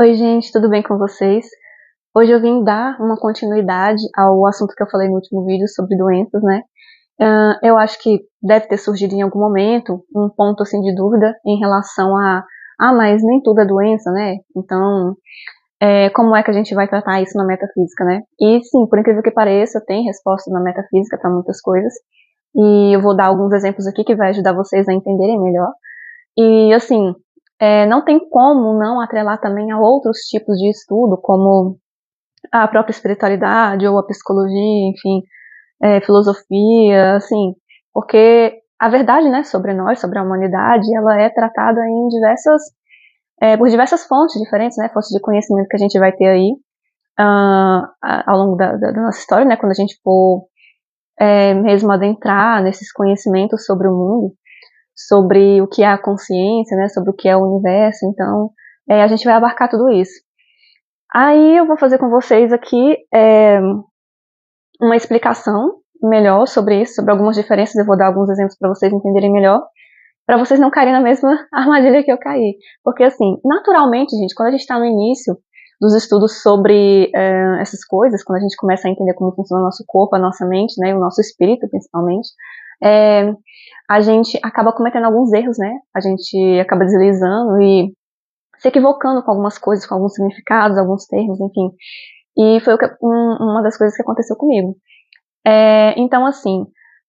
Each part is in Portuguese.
Oi, gente, tudo bem com vocês? Hoje eu vim dar uma continuidade ao assunto que eu falei no último vídeo sobre doenças, né? Eu acho que deve ter surgido em algum momento um ponto assim de dúvida em relação mas nem tudo é doença, né? Então, como é que a gente vai tratar isso na metafísica, né? E sim, por incrível que pareça, tem resposta na metafísica para muitas coisas. E eu vou dar alguns exemplos aqui que vai ajudar vocês a entenderem melhor. E assim, não tem como não atrelar também a outros tipos de estudo, como a própria espiritualidade ou a psicologia, enfim, filosofia, assim, porque a verdade, né, sobre nós, sobre a humanidade, ela é tratada em por diversas fontes diferentes, né, fontes de conhecimento que a gente vai ter aí ao longo da nossa história, né, quando a gente for mesmo adentrar nesses conhecimentos sobre o mundo, sobre o que é a consciência, né, sobre o que é o universo, então a gente vai abarcar tudo isso. Aí eu vou fazer com vocês aqui uma explicação melhor sobre isso, sobre algumas diferenças, eu vou dar alguns exemplos para vocês entenderem melhor, para vocês não caírem na mesma armadilha que eu caí. Porque assim, naturalmente, gente, quando a gente está no início dos estudos sobre essas coisas, quando a gente começa a entender como funciona o nosso corpo, a nossa mente, né, o nosso espírito principalmente, a gente acaba cometendo alguns erros, né, a gente acaba deslizando e se equivocando com algumas coisas, com alguns significados, alguns termos, enfim. E foi uma das coisas que aconteceu comigo. Então, assim,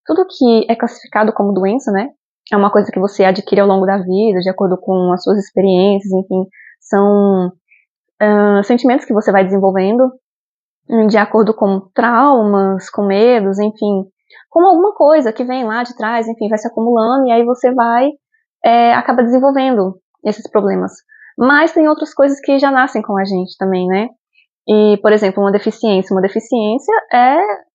tudo que é classificado como doença, né, é uma coisa que você adquire ao longo da vida, de acordo com as suas experiências, enfim, são sentimentos que você vai desenvolvendo de acordo com traumas, com medos, enfim, como alguma coisa que vem lá de trás, enfim, vai se acumulando e aí você acaba desenvolvendo esses problemas. Mas tem outras coisas que já nascem com a gente também, né? E, por exemplo, uma deficiência. Uma deficiência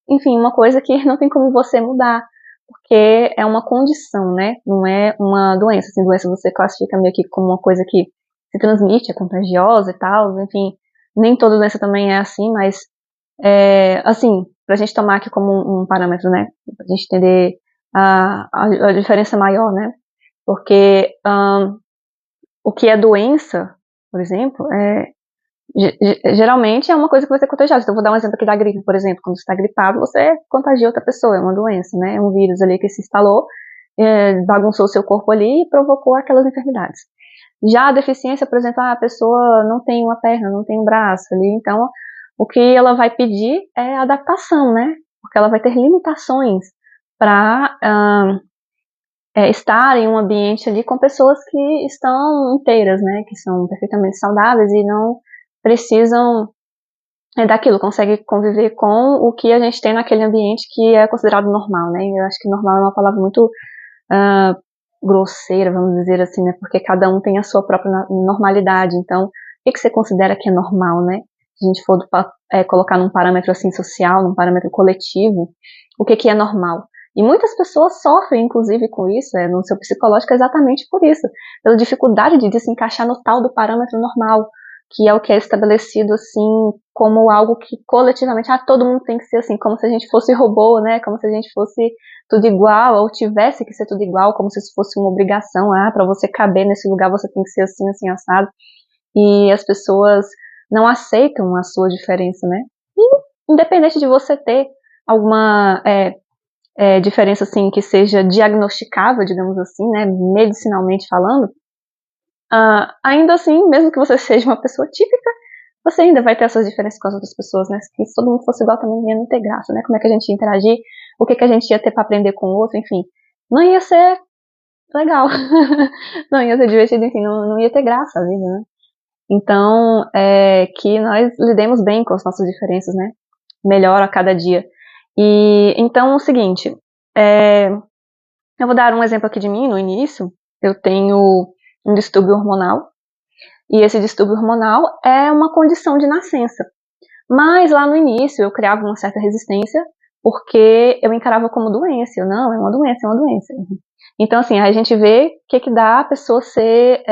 enfim, uma coisa que não tem como você mudar, porque é uma condição, né? Não é uma doença. Assim, doença você classifica meio que como uma coisa que se transmite, é contagiosa e tal, enfim. Nem toda doença também é assim, mas, assim, pra gente tomar aqui como um parâmetro, né? Pra gente entender a diferença maior, né? Porque o que é doença, por exemplo, geralmente é uma coisa que vai ser contagiosa. Então, vou dar um exemplo aqui da gripe, por exemplo. Quando você está gripado, você contagia outra pessoa, é uma doença, né? É um vírus ali que se instalou, bagunçou o seu corpo ali e provocou aquelas enfermidades. Já a deficiência, por exemplo, a pessoa não tem uma perna, não tem um braço ali, então o que ela vai pedir é adaptação, né? Porque ela vai ter limitações para estar em um ambiente ali com pessoas que estão inteiras, né? Que são perfeitamente saudáveis e não precisam daquilo, consegue conviver com o que a gente tem naquele ambiente que é considerado normal, né? Eu acho que normal é uma palavra muito grosseira, vamos dizer assim, né? Porque cada um tem a sua própria normalidade. Então, o que você considera que é normal, né? Se a gente for colocar num parâmetro assim social, num parâmetro coletivo, o que é normal? E muitas pessoas sofrem, inclusive, com isso, no seu psicológico, exatamente por isso, pela dificuldade de se encaixar no tal do parâmetro normal, que é o que é estabelecido, assim, como algo que coletivamente, todo mundo tem que ser assim, como se a gente fosse robô, né, como se a gente fosse tudo igual, ou tivesse que ser tudo igual, como se isso fosse uma obrigação, para você caber nesse lugar você tem que ser assim, assim, assado, e as pessoas não aceitam a sua diferença, né, e independente de você ter alguma diferença, assim, que seja diagnosticável, digamos assim, né, medicinalmente falando, ainda assim, mesmo que você seja uma pessoa típica, você ainda vai ter as suas diferenças com as outras pessoas, né? Se todo mundo fosse igual também ia não ter graça, né? Como é que a gente ia interagir, o que a gente ia ter para aprender com o outro, enfim. Não ia ser legal. Não ia ser divertido, enfim, não ia ter graça a vida, né? Então, que nós lidemos bem com as nossas diferenças, né? Melhor a cada dia. E então, o seguinte, eu vou dar um exemplo aqui de mim, no início, eu tenho um distúrbio hormonal, e esse distúrbio hormonal é uma condição de nascença. Mas lá no início eu criava uma certa resistência, porque eu encarava como doença. Não, é uma doença, é uma doença. Então, assim, a gente vê o que dá a pessoa ser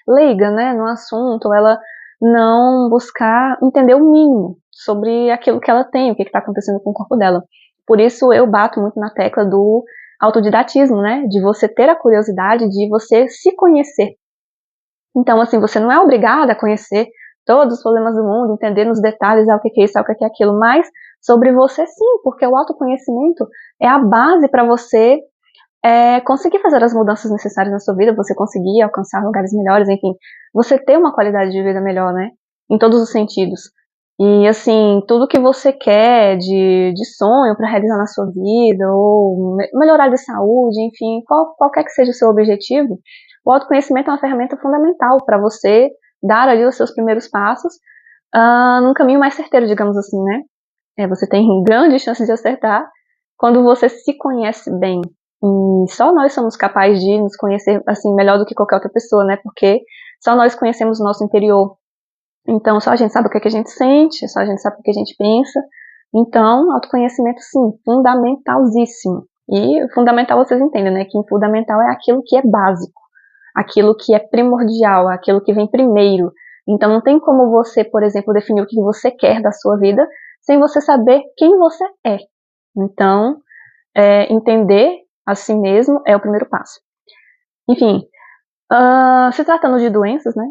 leiga, né, no assunto, ela não buscar entender o mínimo sobre aquilo que ela tem, o que está acontecendo com o corpo dela. Por isso eu bato muito na tecla do autodidatismo, né, de você ter a curiosidade de você se conhecer Então, assim, você não é obrigada a conhecer todos os problemas do mundo, entender nos detalhes o que é isso, o que é aquilo, mas sobre você sim, porque o autoconhecimento é a base para você conseguir fazer as mudanças necessárias na sua vida, você conseguir alcançar lugares melhores, enfim, você ter uma qualidade de vida melhor, né? Em todos os sentidos. E, assim, tudo que você quer de sonho para realizar na sua vida, ou melhorar de saúde, enfim, qualquer que seja o seu objetivo, o autoconhecimento é uma ferramenta fundamental para você dar ali os seus primeiros passos num caminho mais certeiro, digamos assim, né? Você tem grande chance de acertar quando você se conhece bem. E só nós somos capazes de nos conhecer assim melhor do que qualquer outra pessoa, né? Porque só nós conhecemos o nosso interior. Então, só a gente sabe o que é que a gente sente, só a gente sabe o que a gente pensa. Então, autoconhecimento, sim, fundamentalzíssimo. E fundamental vocês entendem, né? Que fundamental é aquilo que é básico, aquilo que é primordial, aquilo que vem primeiro. Então, não tem como você, por exemplo, definir o que você quer da sua vida sem você saber quem você é. Então, entender a si mesmo é o primeiro passo. Enfim, se tratando de doenças, né?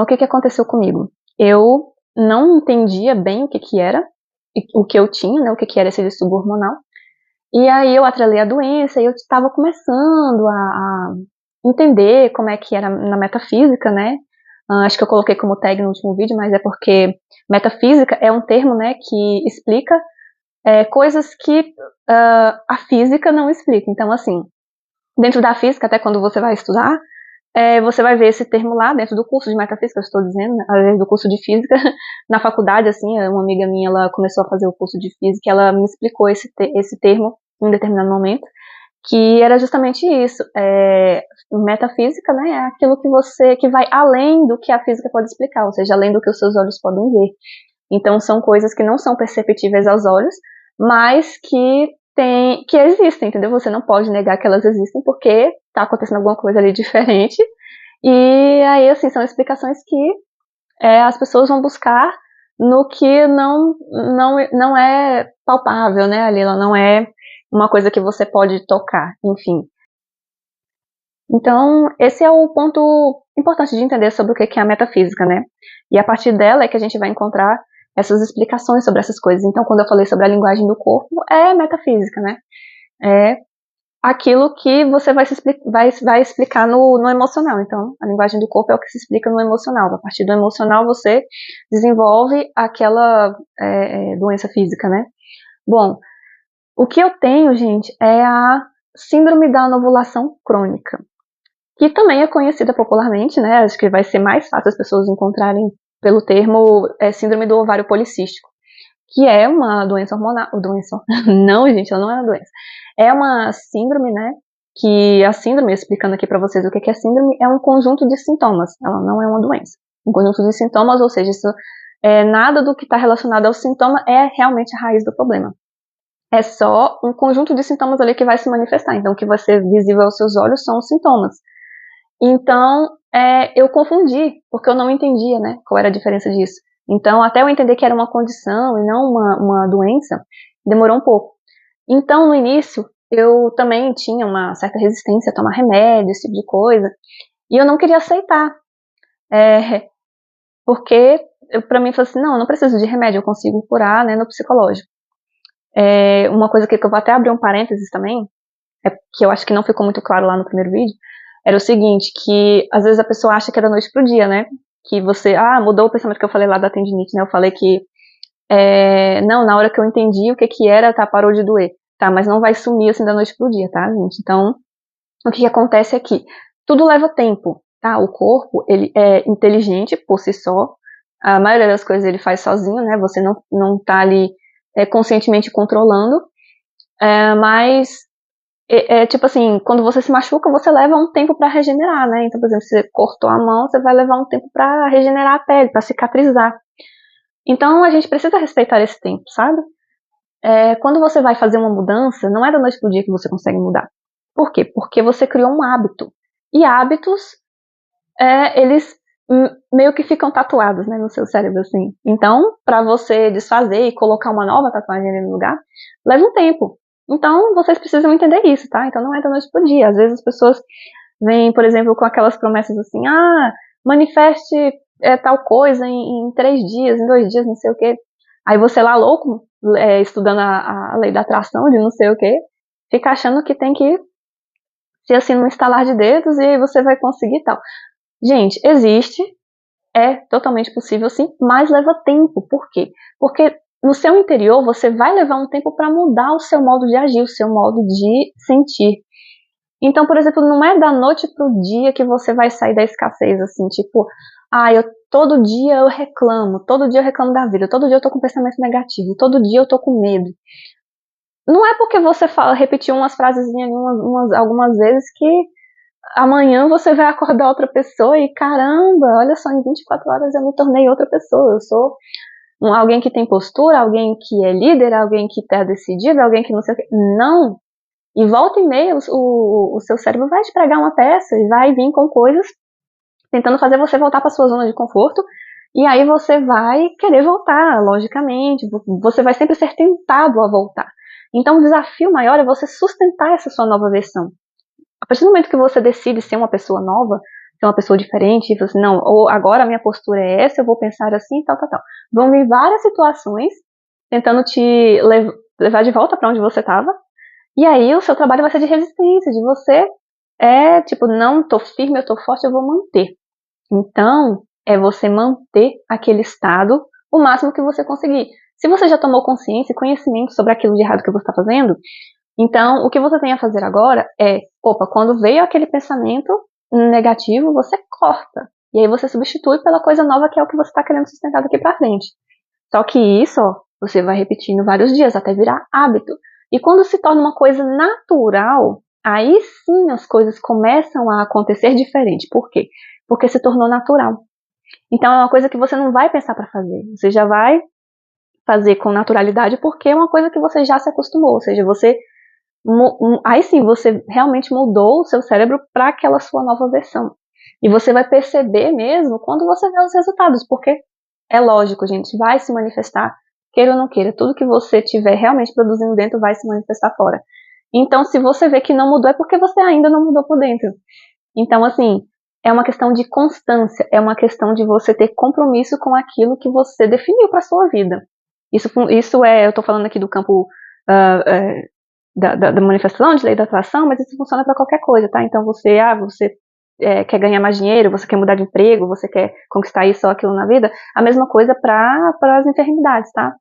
O que aconteceu comigo? Eu não entendia bem o que era, o que eu tinha, né? O que era esse distúrbio hormonal. E aí eu atrelei a doença e eu estava começando a entender como é que era na metafísica, né? Acho que eu coloquei como tag no último vídeo, mas é porque metafísica é um termo, né, que explica coisas que a física não explica. Então, assim, dentro da física, até quando você vai estudar, você vai ver esse termo lá dentro do curso de metafísica, eu estou dizendo, né, às vezes do curso de física, na faculdade, assim, uma amiga minha, ela começou a fazer o curso de física e ela me explicou esse termo em um determinado momento, que era justamente isso, metafísica, né, é aquilo que vai além do que a física pode explicar, ou seja, além do que os seus olhos podem ver. Então, são coisas que não são perceptíveis aos olhos, mas que existem, entendeu? Você não pode negar que elas existem, porque tá acontecendo alguma coisa ali diferente. E aí, assim, são explicações que as pessoas vão buscar no que não é palpável, né, ali, ela não é uma coisa que você pode tocar, enfim. Então, esse é o ponto importante de entender sobre o que é a metafísica, né? E a partir dela é que a gente vai encontrar essas explicações sobre essas coisas. Então, quando eu falei sobre a linguagem do corpo, é metafísica, né? É aquilo que você vai explicar no emocional. Então, a linguagem do corpo é o que se explica no emocional. A partir do emocional, você desenvolve aquela doença física, né? Bom, o que eu tenho, gente, é a síndrome da anovulação crônica, que também é conhecida popularmente, né? Acho que vai ser mais fácil as pessoas encontrarem pelo termo síndrome do ovário policístico, que é uma doença hormonal. Não, gente, ela não é uma doença. É uma síndrome, né? Que a síndrome, explicando aqui para vocês o que é síndrome, é um conjunto de sintomas. Ela não é uma doença. Um conjunto de sintomas, ou seja, isso, nada do que está relacionado ao sintoma é realmente a raiz do problema. É só um conjunto de sintomas ali que vai se manifestar. Então, o que vai ser visível aos seus olhos são os sintomas. Então, eu confundi, porque eu não entendia, né, qual era a diferença disso. Então, até eu entender que era uma condição e não uma doença, demorou um pouco. Então, no início, eu também tinha uma certa resistência a tomar remédio, esse tipo de coisa, e eu não queria aceitar, porque para mim foi assim, não, eu não preciso de remédio, eu consigo curar, né, no psicológico. Uma coisa que eu vou até abrir um parênteses também, que eu acho que não ficou muito claro lá no primeiro vídeo, era o seguinte, que às vezes a pessoa acha que é da noite pro dia, né? Que você, mudou o pensamento que eu falei lá da tendinite, né? Eu falei que, não, na hora que eu entendi o que era, tá, parou de doer. Tá, mas não vai sumir assim da noite pro dia, tá, gente? Então, o que acontece é que tudo leva tempo, tá? O corpo, ele é inteligente por si só. A maioria das coisas ele faz sozinho, né? Você não tá ali conscientemente controlando. Mas tipo assim, quando você se machuca, você leva um tempo para regenerar, né? Então, por exemplo, se você cortou a mão, você vai levar um tempo para regenerar a pele, para cicatrizar. Então, a gente precisa respeitar esse tempo, sabe? Quando você vai fazer uma mudança, não é da noite pro dia que você consegue mudar. Por quê? Porque você criou um hábito. E hábitos, eles meio que ficam tatuados, né, no seu cérebro, assim. Então, para você desfazer e colocar uma nova tatuagem ali no lugar, leva um tempo. Então, vocês precisam entender isso, tá? Então, não é da noite pro dia. Às vezes as pessoas vem, por exemplo, com aquelas promessas assim, manifeste tal coisa em 3 dias, em 2 dias, não sei o quê. Aí você lá louco, estudando a lei da atração, de não sei o quê, fica achando que tem que ser assim num estalar de dedos e aí você vai conseguir e tal. Gente, existe, é totalmente possível sim, mas leva tempo. Por quê? Porque no seu interior você vai levar um tempo para mudar o seu modo de agir, o seu modo de sentir. Então, por exemplo, não é da noite pro dia que você vai sair da escassez, assim, tipo, todo dia todo dia eu reclamo da vida, todo dia eu tô com pensamento negativo, todo dia eu tô com medo. Não é porque você repetiu umas frasezinhas algumas vezes que amanhã você vai acordar outra pessoa e caramba, olha só, em 24 horas eu me tornei outra pessoa, eu sou alguém que tem postura, alguém que é líder, alguém que tá decidido, alguém que não sei o que. Não! E volta e meia o seu cérebro vai te pregar uma peça e vai vir com coisas tentando fazer você voltar para sua zona de conforto. E aí você vai querer voltar, logicamente. Você vai sempre ser tentado a voltar. Então o desafio maior é você sustentar essa sua nova versão. A partir do momento que você decide ser uma pessoa nova, ser uma pessoa diferente, e você, não, ou agora a minha postura é essa, eu vou pensar assim, tal, tal, tal. Vão vir várias situações tentando te levar de volta para onde você estava. E aí o seu trabalho vai ser de resistência, de você tipo, não tô firme, eu tô forte, eu vou manter. Então, é você manter aquele estado o máximo que você conseguir. Se você já tomou consciência e conhecimento sobre aquilo de errado que você está fazendo, então o que você tem a fazer agora é, quando veio aquele pensamento negativo, você corta. E aí você substitui pela coisa nova que é o que você está querendo sustentar daqui para frente. Só que isso, você vai repetindo vários dias até virar hábito. E quando se torna uma coisa natural, aí sim as coisas começam a acontecer diferente. Por quê? Porque se tornou natural. Então é uma coisa que você não vai pensar para fazer. Você já vai fazer com naturalidade porque é uma coisa que você já se acostumou. Ou seja, aí sim você realmente mudou o seu cérebro para aquela sua nova versão. E você vai perceber mesmo quando você vê os resultados, porque é lógico, gente, vai se manifestar, queira ou não queira, tudo que você tiver realmente produzindo dentro vai se manifestar fora. Então, se você vê que não mudou, é porque você ainda não mudou por dentro. Então, assim, é uma questão de constância, é uma questão de você ter compromisso com aquilo que você definiu para sua vida. Isso eu tô falando aqui do campo da manifestação, de lei da atração, mas isso funciona para qualquer coisa, tá? Então você quer ganhar mais dinheiro, você quer mudar de emprego, você quer conquistar isso ou aquilo na vida, a mesma coisa para as enfermidades, tá?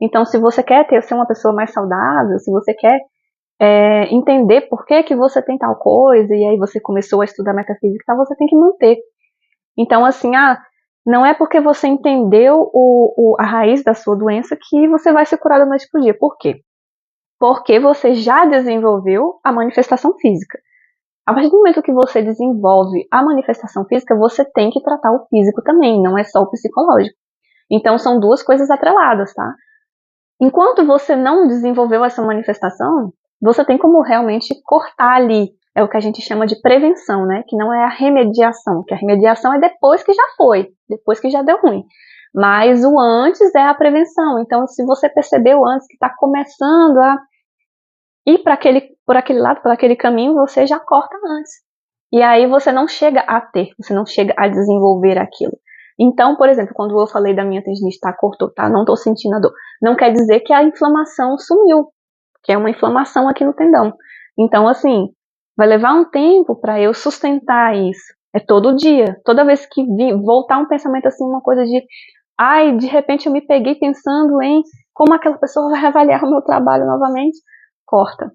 Então, se você quer ser uma pessoa mais saudável, se você quer entender por que você tem tal coisa, e aí você começou a estudar metafísica, então você tem que manter. Então, assim, não é porque você entendeu a raiz da sua doença que você vai se curar da noite pro dia. Por quê? Porque você já desenvolveu a manifestação física. A partir do momento que você desenvolve a manifestação física, você tem que tratar o físico também, não é só o psicológico. Então são duas coisas atreladas, tá? Enquanto você não desenvolveu essa manifestação, você tem como realmente cortar ali. É o que a gente chama de prevenção, né? Que não é a remediação, que a remediação é depois que já foi, depois que já deu ruim. Mas o antes é a prevenção. Então, se você percebeu antes que está começando a ir por aquele lado, por aquele caminho, você já corta antes. E aí você não chega a ter, você não chega a desenvolver aquilo. Então, por exemplo, quando eu falei da minha tendinite, cortou, não tô sentindo a dor. Não quer dizer que a inflamação sumiu, que é uma inflamação aqui no tendão. Então, assim, vai levar um tempo para eu sustentar isso. É todo dia. Toda vez que voltar um pensamento assim, uma coisa de repente eu me peguei pensando em como aquela pessoa vai avaliar o meu trabalho novamente. Corta.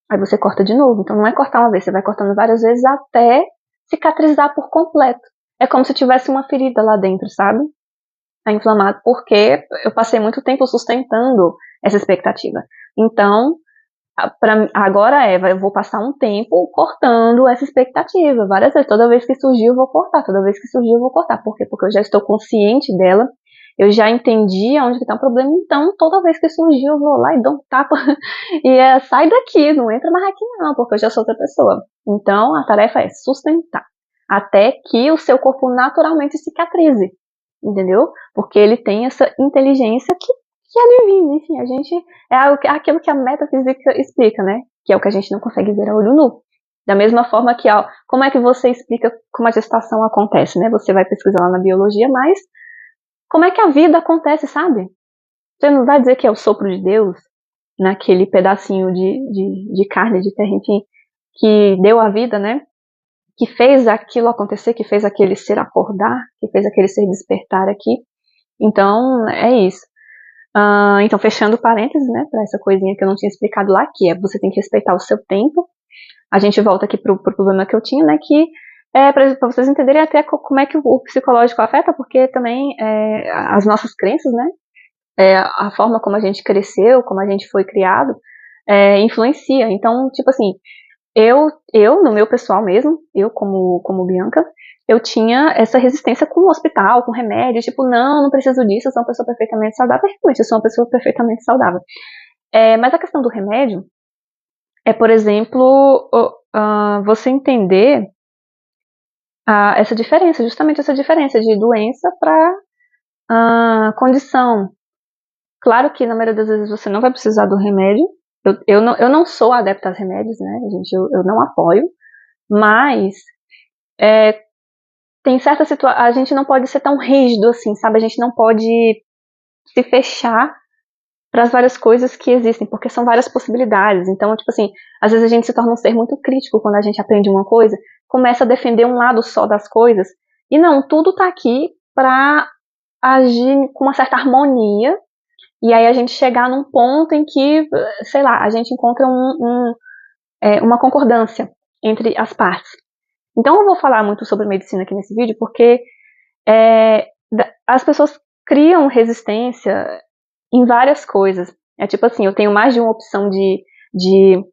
Aí você corta de novo. Então não é cortar uma vez, você vai cortando várias vezes até cicatrizar por completo. É como se tivesse uma ferida lá dentro, sabe? Tá inflamado, porque eu passei muito tempo sustentando essa expectativa. Então, agora eu vou passar um tempo cortando essa expectativa. Várias vezes, toda vez que surgir eu vou cortar, toda vez que surgir eu vou cortar. Por quê? Porque eu já estou consciente dela, eu já entendi onde está o problema, então toda vez que surgir eu vou lá e dou um tapa e sai daqui, não entra mais aqui não, porque eu já sou outra pessoa. Então a tarefa é sustentar, até que o seu corpo naturalmente cicatrize, entendeu? Porque ele tem essa inteligência que é divina, enfim, a gente, aquilo que a metafísica explica, né? Que é o que a gente não consegue ver a olho nu. Da mesma forma que, ó, como é que você explica como a gestação acontece, né? Você vai pesquisar lá na biologia, mas como é que a vida acontece, sabe? Você não vai dizer que é o sopro de Deus, naquele pedacinho de carne, de terra, enfim, que deu a vida, né? Que fez aquilo acontecer, que fez aquele ser acordar, que fez aquele ser despertar aqui. Então, é isso. Então, fechando parênteses, né, para essa coisinha que eu não tinha explicado lá, que é você tem que respeitar o seu tempo. A gente volta aqui pro problema que eu tinha, né, que é para vocês entenderem até como é que o psicológico afeta, porque também as nossas crenças, né, a forma como a gente cresceu, como a gente foi criado, influencia. Então, tipo assim, eu, no meu pessoal mesmo, eu como Bianca, eu tinha essa resistência com o hospital, com remédio, tipo, não preciso disso, eu sou uma pessoa perfeitamente saudável. Realmente, eu sou uma pessoa perfeitamente saudável. Mas a questão do remédio é, por exemplo, você entender justamente essa diferença de doença para condição. Claro que na maioria das vezes você não vai precisar do remédio. Eu não sou adepta aos remédios, né, gente? Eu não apoio. Mas tem certas situações. A gente não pode ser tão rígido assim, sabe? A gente não pode se fechar para as várias coisas que existem, porque são várias possibilidades. Então, tipo assim, às vezes a gente se torna um ser muito crítico quando a gente aprende uma coisa, começa a defender um lado só das coisas. E não, tudo tá aqui para agir com uma certa harmonia. E aí a gente chegar num ponto em que, sei lá, a gente encontra uma concordância entre as partes. Então eu vou falar muito sobre medicina aqui nesse vídeo, porque as pessoas criam resistência em várias coisas. É tipo assim, eu tenho mais de uma opção de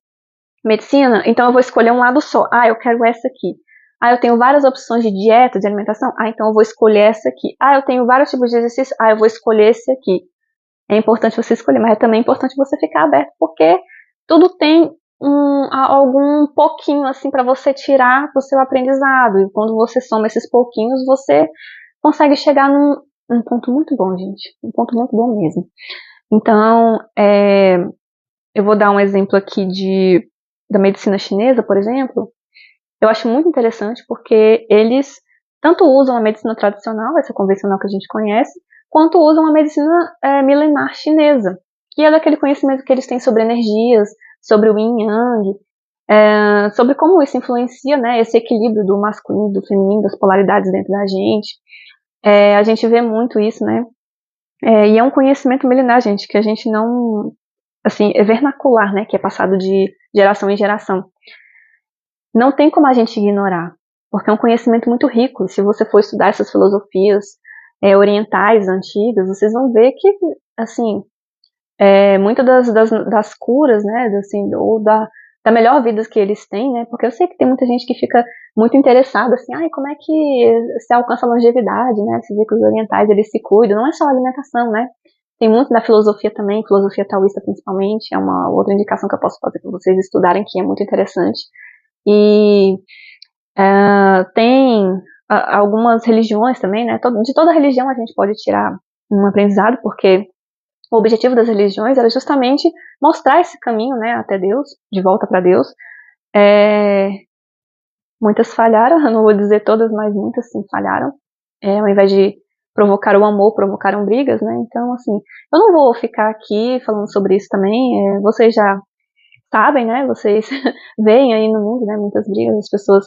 medicina, então eu vou escolher um lado só. Eu quero essa aqui. Eu tenho várias opções de dieta, de alimentação. Então eu vou escolher essa aqui. Eu tenho vários tipos de exercício. Eu vou escolher esse aqui. É importante você escolher, mas é também importante você ficar aberto, porque tudo tem algum pouquinho assim para você tirar do seu aprendizado. E quando você soma esses pouquinhos, você consegue chegar num ponto muito bom, gente. Um ponto muito bom mesmo. Então, eu vou dar um exemplo aqui da medicina chinesa, por exemplo. Eu acho muito interessante porque eles tanto usam a medicina tradicional, essa convencional que a gente conhece, quanto usam a medicina milenar chinesa, que é daquele conhecimento que eles têm sobre energias, sobre o yin yang, sobre como isso influencia, né, esse equilíbrio do masculino, do feminino, das polaridades dentro da gente. A gente vê muito isso, né? E é um conhecimento milenar, gente, que a gente não, assim, é vernacular, né, que é passado de geração em geração. Não tem como a gente ignorar, porque é um conhecimento muito rico. Se você for estudar essas filosofias orientais, antigas, vocês vão ver que, assim, muitas das curas, né, assim, ou da melhor vida que eles têm, né, porque eu sei que tem muita gente que fica muito interessada, assim, como é que se alcança a longevidade, né, você vê que os orientais, eles se cuidam, não é só a alimentação, né, tem muito da filosofia também, filosofia taoísta principalmente, é uma outra indicação que eu posso fazer para vocês estudarem, que é muito interessante. E tem algumas religiões também, né? De toda religião a gente pode tirar um aprendizado, porque o objetivo das religiões era justamente mostrar esse caminho, né, até Deus, de volta para Deus. Muitas falharam, eu não vou dizer todas, mas muitas sim falharam. Ao invés de provocar o amor, provocaram brigas, né? Então, assim, eu não vou ficar aqui falando sobre isso também. Vocês já sabem, né? Vocês veem aí no mundo, né? Muitas brigas, as pessoas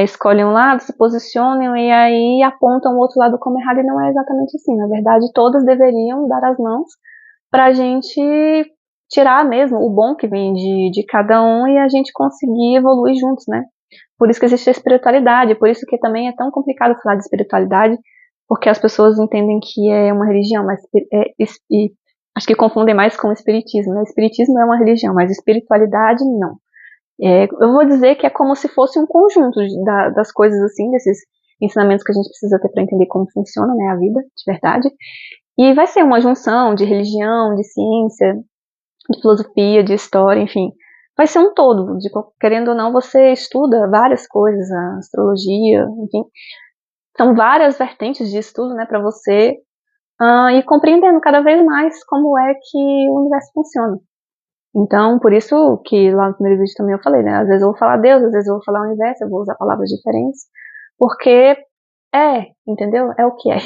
escolhem um lado, se posicionam e aí apontam o outro lado como errado, e não é exatamente assim. Na verdade, todas deveriam dar as mãos para a gente tirar mesmo o bom que vem de cada um e a gente conseguir evoluir juntos, né? Por isso que existe a espiritualidade, por isso que também é tão complicado falar de espiritualidade, porque as pessoas entendem que é uma religião, mas acho que confundem mais com o espiritismo, né? O espiritismo é uma religião, mas espiritualidade não. Eu vou dizer que é como se fosse um conjunto das coisas assim, desses ensinamentos que a gente precisa ter para entender como funciona, né, a vida, de verdade. E vai ser uma junção de religião, de ciência, de filosofia, de história, enfim. Vai ser um todo, querendo ou não, você estuda várias coisas, a astrologia, enfim. São várias vertentes de estudo, né, para você ir compreendendo cada vez mais como é que o universo funciona. Então, por isso que lá no primeiro vídeo também eu falei, né? Às vezes eu vou falar Deus, às vezes eu vou falar universo, eu vou usar palavras diferentes, porque entendeu? É o que é.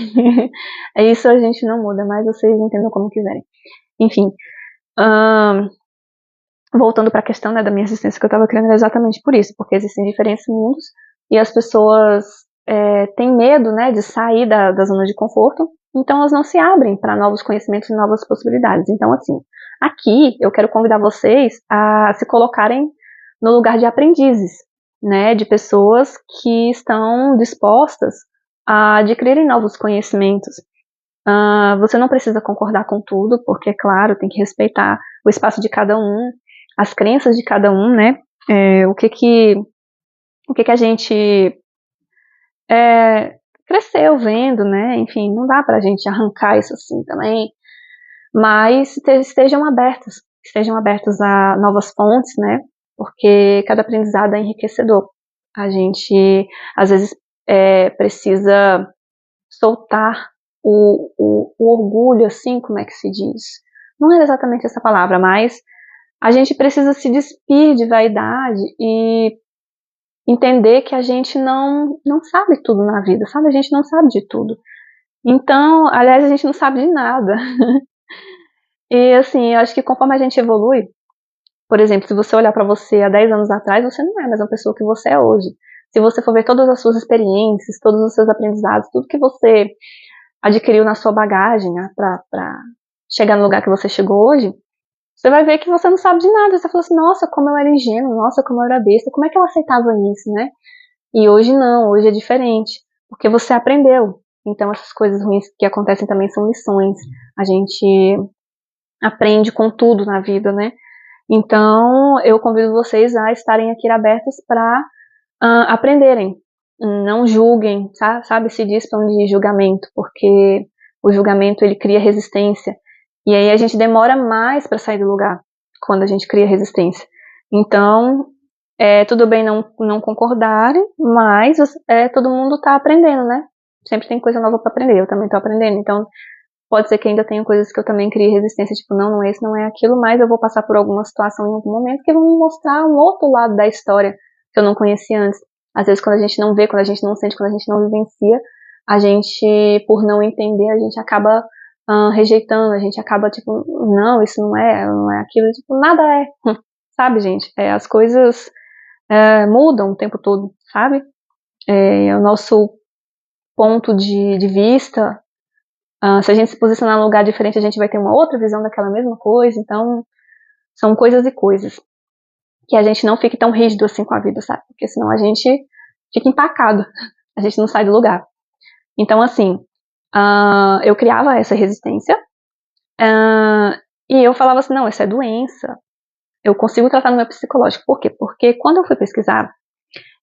É isso, a gente não muda, mas vocês entendam como quiserem. Enfim, voltando para a questão, né, da minha existência que eu estava criando, é exatamente por isso, porque existem diferentes mundos e as pessoas têm medo, né, de sair da zona de conforto, então elas não se abrem para novos conhecimentos e novas possibilidades. Então, assim, aqui eu quero convidar vocês a se colocarem no lugar de aprendizes, né, de pessoas que estão dispostas a adquirirem novos conhecimentos. Você não precisa concordar com tudo, porque, claro, tem que respeitar o espaço de cada um, as crenças de cada um, né? O que a gente cresceu vendo, né? Enfim, não dá pra gente arrancar isso assim também, mas estejam abertos a novas fontes, né? Porque cada aprendizado é enriquecedor. A gente, às vezes, precisa soltar o orgulho, assim, como é que se diz? Não é exatamente essa palavra, mas a gente precisa se despir de vaidade e entender que a gente não sabe tudo na vida, sabe? A gente não sabe de tudo. Então, aliás, a gente não sabe de nada. E, assim, eu acho que conforme a gente evolui, por exemplo, se você olhar para você há 10 anos atrás, você não é a mesma pessoa que você é hoje. Se você for ver todas as suas experiências, todos os seus aprendizados, tudo que você adquiriu na sua bagagem, né, para chegar no lugar que você chegou hoje, você vai ver que você não sabe de nada. Você fala assim, nossa, como eu era ingênuo, nossa, como eu era besta, como é que eu aceitava isso, né? E hoje não, hoje é diferente, porque você aprendeu. Então essas coisas ruins que acontecem também são lições. A gente aprende com tudo na vida, né? Então eu convido vocês a estarem aqui abertos para aprenderem. Não julguem, sabe? Se dispam de julgamento, porque o julgamento ele cria resistência. E aí a gente demora mais para sair do lugar quando a gente cria resistência. Então, tudo bem não concordarem, mas todo mundo está aprendendo, né? Sempre tem coisa nova para aprender, eu também estou aprendendo. Então, pode ser que ainda tenha coisas que eu também crie resistência, tipo, não é isso, não é aquilo, mas eu vou passar por alguma situação em algum momento que vão me mostrar um outro lado da história que eu não conhecia antes. Às vezes, quando a gente não vê, quando a gente não sente, quando a gente não vivencia, a gente, por não entender, a gente acaba rejeitando, a gente acaba tipo, não, isso não é aquilo, tipo, nada é, sabe, gente? As coisas mudam o tempo todo, sabe? O nosso ponto de vista, se a gente se posicionar num lugar diferente, a gente vai ter uma outra visão daquela mesma coisa, então são coisas e coisas. Que a gente não fique tão rígido assim com a vida, sabe? Porque senão a gente fica empacado, a gente não sai do lugar. Então, assim, eu criava essa resistência e eu falava assim, não, isso é doença. Eu consigo tratar no meu psicológico. Por quê? Porque quando eu fui pesquisar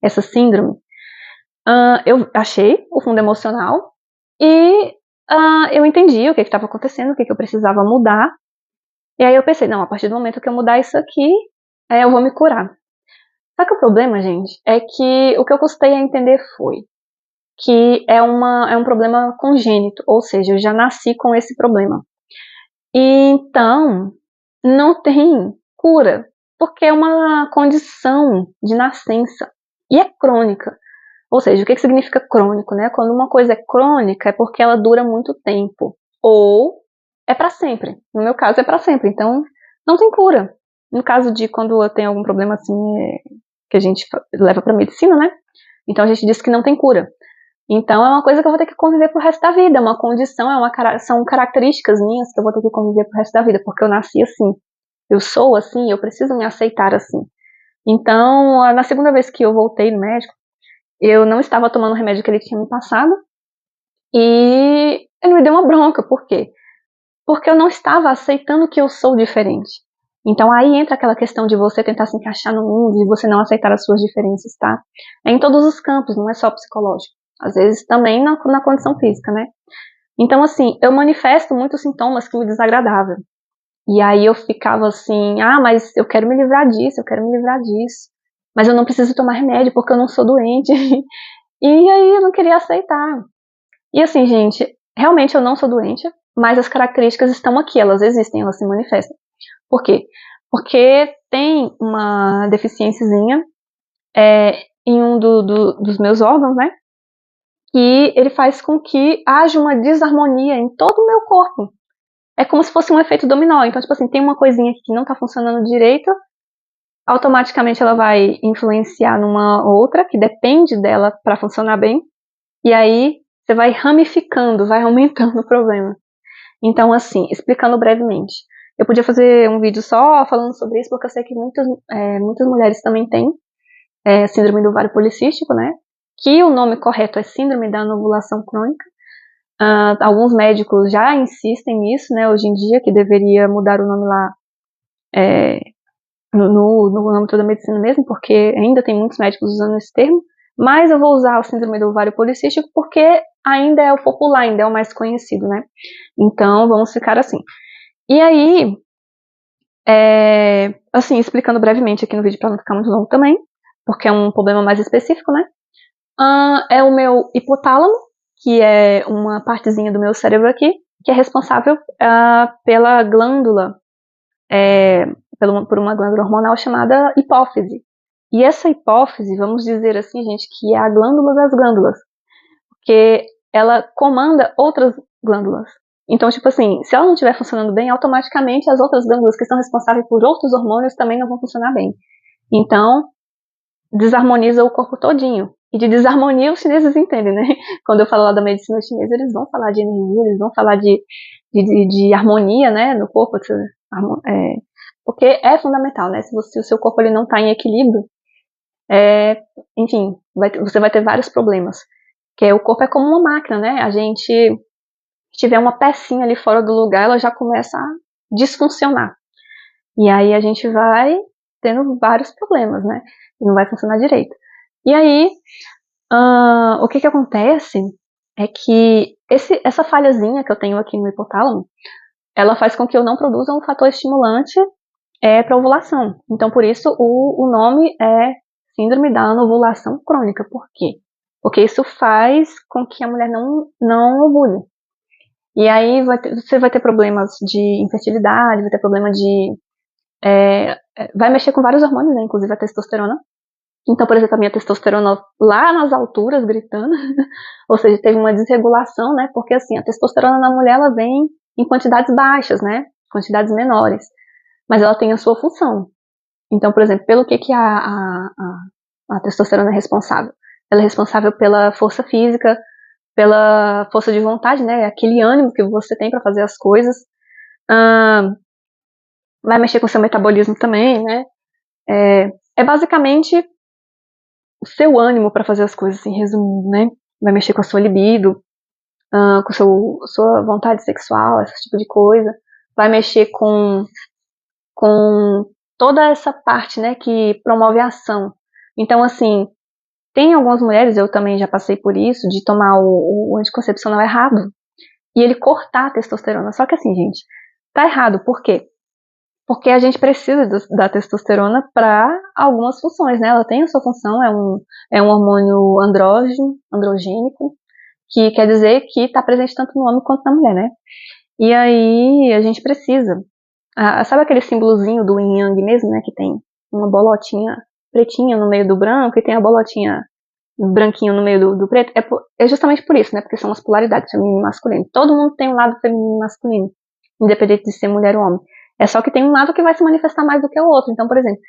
essa síndrome, eu achei o fundo emocional e eu entendi o que estava acontecendo, o que eu precisava mudar. E aí eu pensei, não, a partir do momento que eu mudar isso aqui, eu vou me curar. Só que o problema, gente, é que o que eu custei a entender foi que é um problema congênito, ou seja, eu já nasci com esse problema. Então, não tem cura, porque é uma condição de nascença e é crônica. Ou seja, o que significa crônico, né? Quando uma coisa é crônica é porque ela dura muito tempo, ou é para sempre. No meu caso é para sempre, então não tem cura. No caso de quando eu tenho algum problema assim, que a gente leva para medicina, né? Então a gente diz que não tem cura. Então é uma coisa que eu vou ter que conviver pro resto da vida, é uma condição, são características minhas que eu vou ter que conviver pro resto da vida, porque eu nasci assim, eu sou assim, eu preciso me aceitar assim. Então, na segunda vez que eu voltei no médico, eu não estava tomando o remédio que ele tinha me passado, e ele me deu uma bronca, por quê? Porque eu não estava aceitando que eu sou diferente. Então aí entra aquela questão de você tentar se encaixar no mundo, de você não aceitar as suas diferenças, tá? É em todos os campos, não é só psicológico. Às vezes também na condição física, né? Então, assim, eu manifesto muitos sintomas que me desagradavam. E aí eu ficava assim, mas eu quero me livrar disso, eu quero me livrar disso. Mas eu não preciso tomar remédio porque eu não sou doente. E aí eu não queria aceitar. E assim, gente, realmente eu não sou doente, mas as características estão aqui, elas existem, elas se manifestam. Por quê? porque tem uma deficiênciazinha em um dos meus órgãos, né? Que ele faz com que haja uma desarmonia em todo o meu corpo. É como se fosse um efeito dominó. Então, tipo assim, tem uma coisinha aqui que não tá funcionando direito, automaticamente ela vai influenciar numa outra que depende dela para funcionar bem, e aí você vai ramificando, vai aumentando o problema. Então, assim, explicando brevemente, eu podia fazer um vídeo só falando sobre isso, porque eu sei que muitas mulheres também têm síndrome do ovário policístico, né? Que o nome correto é síndrome da anovulação crônica. Alguns médicos já insistem nisso, né? Hoje em dia, que deveria mudar o nome lá no âmbito da medicina mesmo, porque ainda tem muitos médicos usando esse termo. Mas eu vou usar o síndrome do ovário policístico porque ainda é o popular, ainda é o mais conhecido, né? Então, vamos ficar assim. E aí, assim, explicando brevemente aqui no vídeo para não ficar muito longo também, porque é um problema mais específico, né? É o meu hipotálamo, que é uma partezinha do meu cérebro aqui, que é responsável pela glândula, por uma glândula hormonal chamada hipófise. E essa hipófise, vamos dizer assim, gente, que é a glândula das glândulas, porque ela comanda outras glândulas. Então, tipo assim, se ela não estiver funcionando bem, automaticamente as outras glândulas que são responsáveis por outros hormônios também não vão funcionar bem. Então, desarmoniza o corpo todinho. E de desarmonia os chineses entendem, né? Quando eu falo lá da medicina chinesa, eles vão falar de energia, eles vão falar de harmonia, né, no corpo, porque é fundamental, né? Se o seu corpo ele não está em equilíbrio, enfim, você vai ter vários problemas. Porque o corpo é como uma máquina, né? A gente, se tiver uma pecinha ali fora do lugar, ela já começa a desfuncionar. E aí a gente vai tendo vários problemas, né? E não vai funcionar direito. E aí, o que acontece é que essa falhazinha que eu tenho aqui no hipotálamo, ela faz com que eu não produza um fator estimulante para ovulação. Então, por isso, o nome é síndrome da anovulação crônica. Por quê? Porque isso faz com que a mulher não ovule. E aí você vai ter problemas de infertilidade, vai ter problema de... vai mexer com vários hormônios, né? Inclusive a testosterona. Então, por exemplo, a minha testosterona lá nas alturas, gritando, ou seja, teve uma desregulação, né? Porque assim, a testosterona na mulher, ela vem em quantidades baixas, né? Quantidades menores. Mas ela tem a sua função. Então, por exemplo, pelo que a testosterona é responsável? Ela é responsável pela força física, pela força de vontade, né? Aquele ânimo que você tem para fazer as coisas. Vai mexer com o seu metabolismo também, né? Basicamente o seu ânimo para fazer as coisas, assim, resumindo, né? Vai mexer com a sua libido, com sua vontade sexual, esse tipo de coisa. Vai mexer com toda essa parte, né, que promove a ação. Então, assim, tem algumas mulheres, eu também já passei por isso, de tomar o anticoncepcional errado e ele cortar a testosterona. Só que assim, gente, tá errado. Por quê? Porque a gente precisa da testosterona para algumas funções, né? Ela tem a sua função, é um hormônio androgênico, que quer dizer que está presente tanto no homem quanto na mulher, né? E aí a gente precisa. Sabe aquele símbolozinho do yin yang mesmo, né? Que tem uma bolotinha pretinha no meio do branco e tem a bolotinha branquinho no meio do preto? É justamente por isso, né? Porque são as polaridades, feminino e masculino. Todo mundo tem um lado feminino e masculino, independente de ser mulher ou homem. É só que tem um lado que vai se manifestar mais do que o outro. Então, por exemplo,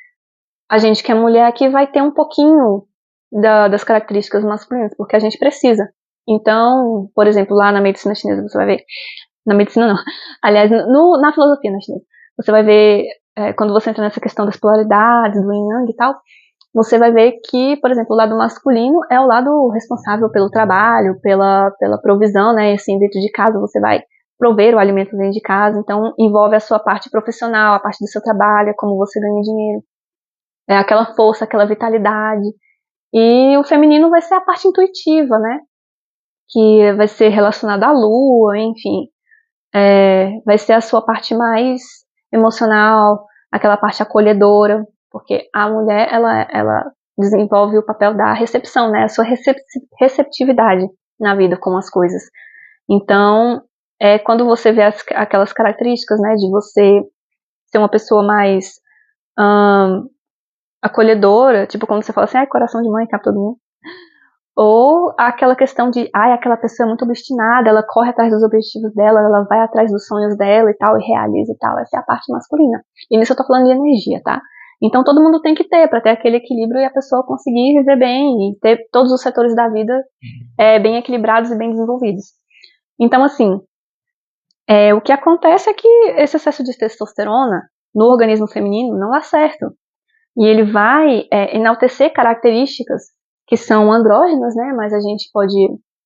a gente que é mulher aqui vai ter um pouquinho das características masculinas, porque a gente precisa. Então, por exemplo, lá na medicina chinesa você vai ver, na medicina não, aliás, na filosofia chinesa, você vai ver, quando você entra nessa questão das polaridades, do yin yang e tal, você vai ver que, por exemplo, o lado masculino é o lado responsável pelo trabalho, pela provisão, né, assim, dentro de casa você vai prover o alimento dentro de casa, então envolve a sua parte profissional, a parte do seu trabalho, como você ganha dinheiro, aquela força, aquela vitalidade. E o feminino vai ser a parte intuitiva, né, que vai ser relacionada à lua, enfim, vai ser a sua parte mais emocional, aquela parte acolhedora, porque a mulher, ela desenvolve o papel da recepção, né, a sua receptividade na vida com as coisas. Então, quando você vê aquelas características, né, de você ser uma pessoa mais acolhedora, tipo quando você fala assim, ai, coração de mãe, cabe todo mundo. Ou aquela questão de, ai, aquela pessoa é muito obstinada, ela corre atrás dos objetivos dela, ela vai atrás dos sonhos dela e tal, e realiza e tal. Essa é a parte masculina. E nisso eu tô falando de energia, tá? Então todo mundo tem que ter, pra ter aquele equilíbrio e a pessoa conseguir viver bem e ter todos os setores da vida bem equilibrados e bem desenvolvidos. Então, assim, o que acontece é que esse excesso de testosterona no organismo feminino não dá certo. E ele vai enaltecer características que são andrógenas, né? Mas a gente pode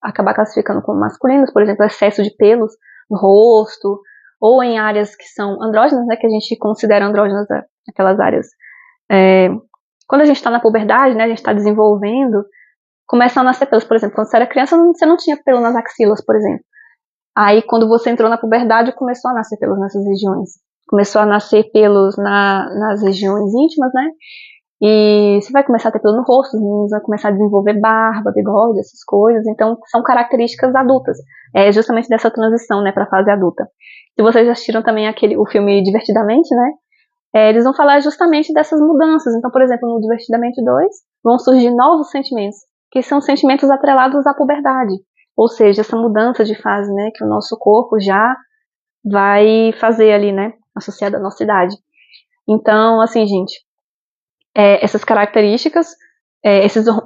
acabar classificando como masculinos, por exemplo, excesso de pelos no rosto, ou em áreas que são andrógenas, né? Que a gente considera andrógenas aquelas áreas. Quando a gente está na puberdade, né? A gente está desenvolvendo, começam a nascer pelos. Por exemplo, quando você era criança, você não tinha pelo nas axilas, por exemplo. Aí, quando você entrou na puberdade, começou a nascer pelos nessas regiões. Começou a nascer pelos nas regiões íntimas, né? E você vai começar a ter pelo no rosto, os meninos vão começar a desenvolver barba, bigode, essas coisas. Então, são características adultas. É justamente dessa transição, né, para a fase adulta. Se vocês já assistiram também o filme Divertidamente, né? Eles vão falar justamente dessas mudanças. Então, por exemplo, no Divertidamente 2, vão surgir novos sentimentos, que são sentimentos atrelados à puberdade. Ou seja, essa mudança de fase, né, que o nosso corpo já vai fazer ali, né, associada à nossa idade. Então, assim, gente, essas características,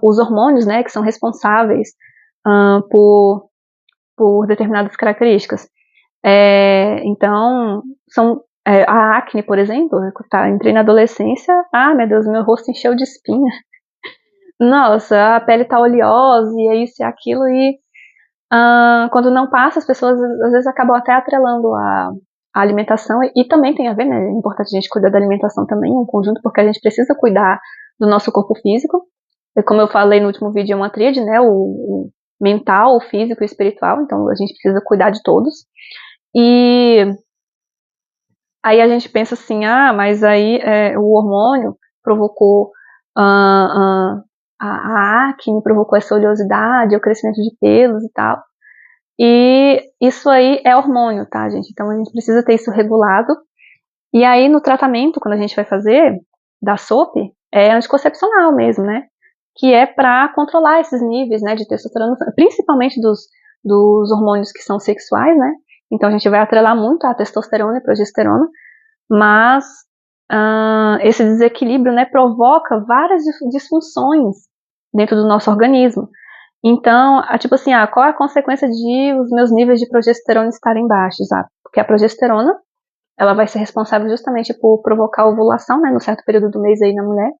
os hormônios, né, que são responsáveis por determinadas características. Então, são a acne, por exemplo, entrei na adolescência, meu Deus, meu rosto encheu de espinha. Nossa, a pele tá oleosa, e é isso e aquilo, e quando não passa, as pessoas às vezes acabam até atrelando a alimentação, e também tem a ver, né? É importante a gente cuidar da alimentação também, um conjunto, porque a gente precisa cuidar do nosso corpo físico. E como eu falei no último vídeo, é uma tríade, né? O mental, o físico e o espiritual, então a gente precisa cuidar de todos. E aí a gente pensa assim, mas aí o hormônio provocou a acne, provocou essa oleosidade, o crescimento de pelos e tal. E isso aí é hormônio, tá, gente? Então a gente precisa ter isso regulado. E aí no tratamento, quando a gente vai fazer da SOP, é anticoncepcional mesmo, né? Que é para controlar esses níveis, né, de testosterona, principalmente dos hormônios que são sexuais, né? Então a gente vai atrelar muito a testosterona e progesterona, mas esse desequilíbrio, né, provoca várias disfunções dentro do nosso organismo. Então, tipo assim, qual é a consequência de os meus níveis de progesterona estarem baixos? Porque a progesterona, ela vai ser responsável justamente por provocar a ovulação, né, no certo período do mês aí na mulher,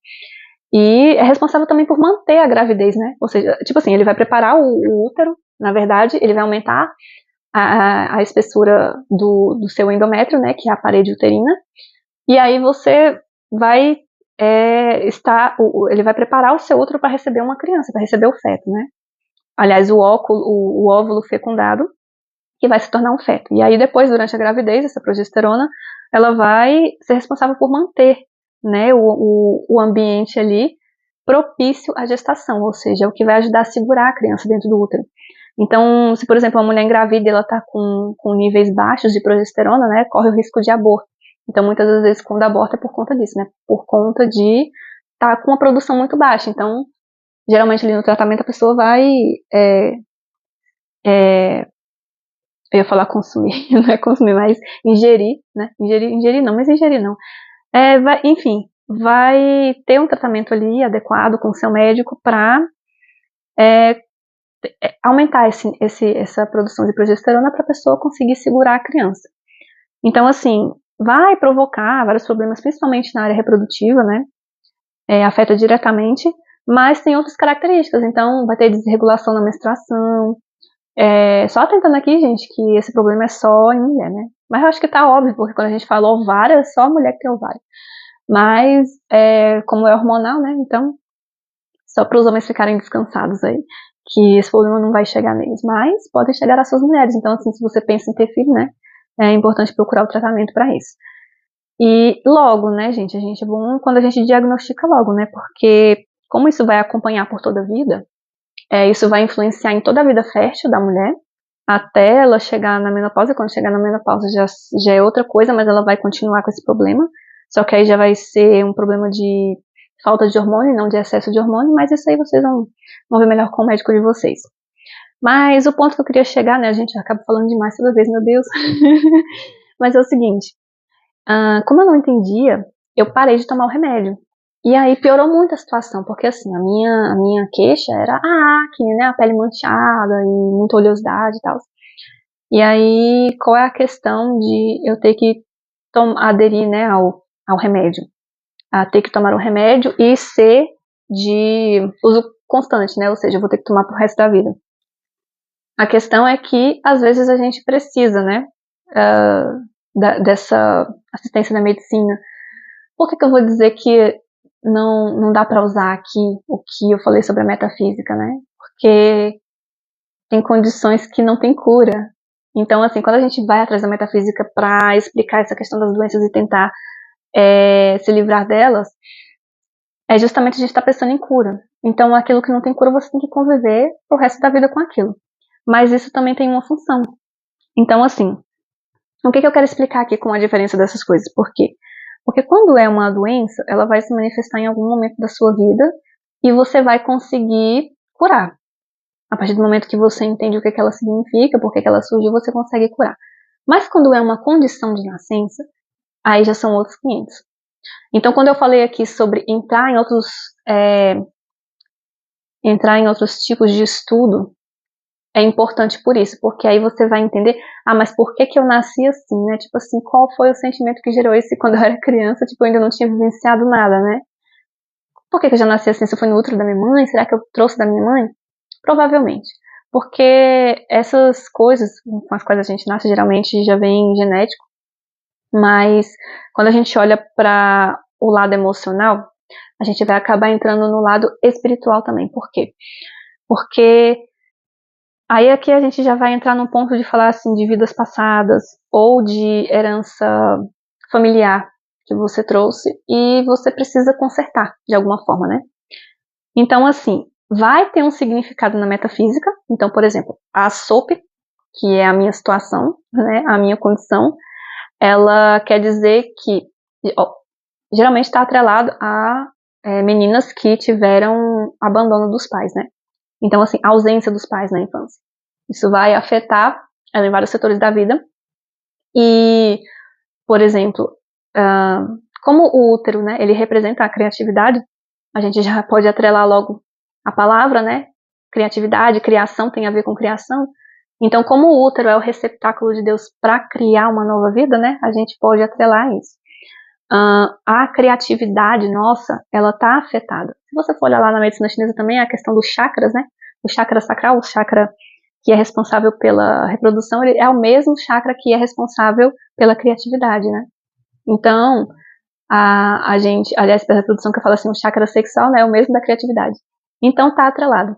e é responsável também por manter a gravidez, né? Ou seja, tipo assim, ele vai preparar o útero, na verdade, ele vai aumentar a espessura do seu endométrio, né, que é a parede uterina, e aí você vai ele vai preparar o seu útero para receber uma criança, para receber o feto, né? Aliás, o óvulo fecundado, que vai se tornar um feto. E aí depois, durante a gravidez, essa progesterona, ela vai ser responsável por manter, né, o ambiente ali propício à gestação, ou seja, é o que vai ajudar a segurar a criança dentro do útero. Então, se por exemplo, uma mulher engravida e ela está com níveis baixos de progesterona, né, corre o risco de aborto. Então, muitas das vezes, quando aborta é por conta disso, né, por conta de estar com uma produção muito baixa. Então, geralmente ali no tratamento a pessoa vai eu ia falar consumir, não é consumir, mas ingerir, né? Ingerir não, mas ingerir não. Enfim, vai ter um tratamento ali adequado com o seu médico para aumentar essa produção de progesterona para a pessoa conseguir segurar a criança. Então, assim, vai provocar vários problemas, principalmente na área reprodutiva, né? Afeta diretamente, mas tem outras características. Então, vai ter desregulação na menstruação. Só tentando aqui, gente, que esse problema é só em mulher, né? Mas eu acho que tá óbvio, porque quando a gente fala ovário, é só a mulher que tem ovário. Mas, como é hormonal, né? Então, só para os homens ficarem descansados aí, que esse problema não vai chegar neles. Mas podem chegar às suas mulheres. Então, assim, se você pensa em ter filho, né? É importante procurar o tratamento para isso. E logo, né, gente? A gente é bom quando a gente diagnostica logo, né? Porque, como isso vai acompanhar por toda a vida, isso vai influenciar em toda a vida fértil da mulher, até ela chegar na menopausa. Quando chegar na menopausa já é outra coisa, mas ela vai continuar com esse problema, Só que aí já vai ser um problema de falta de hormônio, não de excesso de hormônio, mas isso aí vocês vão ver melhor com o médico de vocês. Mas o ponto que eu queria chegar, né, a gente acaba falando demais toda vez, meu Deus. Mas é o seguinte, como eu não entendia, eu parei de tomar o remédio. E aí piorou muito a situação, porque assim, a minha queixa era a acne, né, a pele manchada e muita oleosidade e tal. E aí, qual é a questão de eu ter que aderir, né, ao remédio? A ter que tomar o remédio e ser de uso constante, né, ou seja, eu vou ter que tomar pro resto da vida. A questão é que, às vezes, a gente precisa, né, dessa assistência da medicina. Por que eu vou dizer que não dá para usar aqui o que eu falei sobre a metafísica, né? Porque tem condições que não tem cura. Então, assim, quando a gente vai atrás da metafísica para explicar essa questão das doenças e tentar se livrar delas, é justamente a gente estar pensando em cura. Então, aquilo que não tem cura, você tem que conviver pro resto da vida com aquilo. Mas isso também tem uma função. Então, assim, o que eu quero explicar aqui com a diferença dessas coisas? Por quê? Porque quando é uma doença, ela vai se manifestar em algum momento da sua vida e você vai conseguir curar. A partir do momento que você entende o que ela significa, por que ela surgiu, você consegue curar. Mas quando é uma condição de nascença, aí já são outros 500. Então, quando eu falei aqui sobre entrar em outros tipos de estudo, é importante por isso, porque aí você vai entender, mas por que eu nasci assim, né? Tipo assim, qual foi o sentimento que gerou isso quando eu era criança, tipo, eu ainda não tinha vivenciado nada, né? Por que eu já nasci assim? Se foi no útero da minha mãe? Será que eu trouxe da minha mãe? Provavelmente. Porque essas coisas com as quais a gente nasce geralmente já vem genético, mas quando a gente olha para o lado emocional, a gente vai acabar entrando no lado espiritual também. Por quê? Porque aí aqui a gente já vai entrar num ponto de falar assim de vidas passadas ou de herança familiar que você trouxe e você precisa consertar de alguma forma, né? Então, assim, vai ter um significado na metafísica. Então, por exemplo, a SOP, que é a minha situação, né, a minha condição, ela quer dizer que geralmente está atrelado a meninas que tiveram abandono dos pais, né? Então, assim, a ausência dos pais na infância. Isso vai afetar ela em vários setores da vida. E, por exemplo, como o útero, né, ele representa a criatividade, a gente já pode atrelar logo a palavra, né? Criatividade, criação tem a ver com criação. Então, como o útero é o receptáculo de Deus para criar uma nova vida, né? A gente pode atrelar isso. A criatividade nossa, ela está afetada. Se você for olhar lá na medicina chinesa também, a questão dos chakras, né? O chakra sacral, o chakra que é responsável pela reprodução, ele é o mesmo chakra que é responsável pela criatividade, né? Então, a gente, aliás, pela reprodução que eu falo assim, o chakra sexual, né, é o mesmo da criatividade. Então, tá atrelado.